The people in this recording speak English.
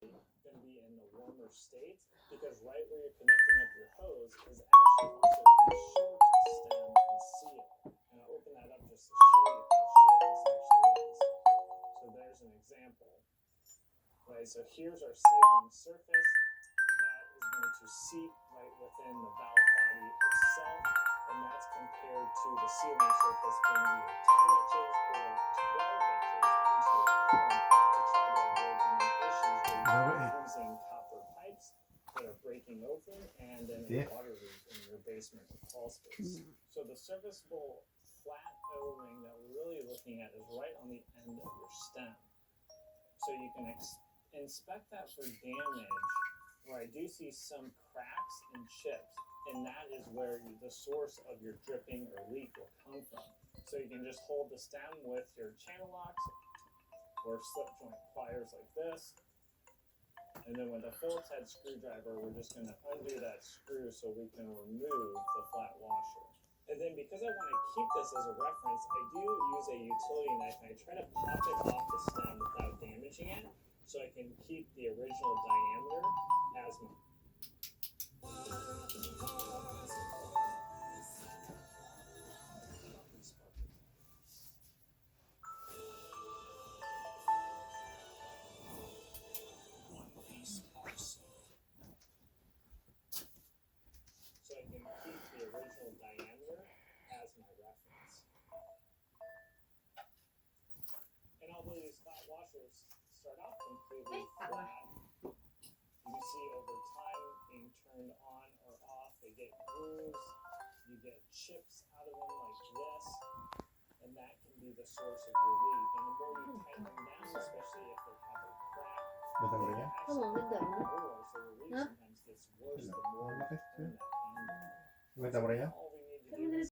going to be in a warmer state because right where you're connecting up your hose is actually also the short stem and seal. And I'll open that up just to show you how short this actually is. So there's an example. Right, so here's our sealing surface that is going to seep right within the valve body itself, and that's compared to the sealing surface being either 10 inches or 12 inches into a pump to try to avoid any issues where you're using copper pipes that are breaking open and then a water leak in your basement or crawl space. So the serviceable flat O-ring that we're really looking at is right on the end of your stem. So you can inspect that for damage, where I do see some cracks and chips, and that is where the source of your dripping or leak will come from. So you can just hold the stem with your channel locks or slip joint pliers like this, and then with a Phillips head screwdriver, we're just going to undo that screw so we can remove the flat washer. And then because I want to keep this as a reference, I do use a utility knife and I try to pop it off the stem without damaging it, so I can keep the original diameter as my. So I can keep the original diameter as my reference. And although these flat washers start off completely flat, you see over time being turned on or off, they get grooves, you get chips out of them like this, and that can be the source of your leak. And the more you tighten them down, especially if they have a crack, they actually crack more, so the leak sometimes gets worse the more you turn that handle. All we need to do is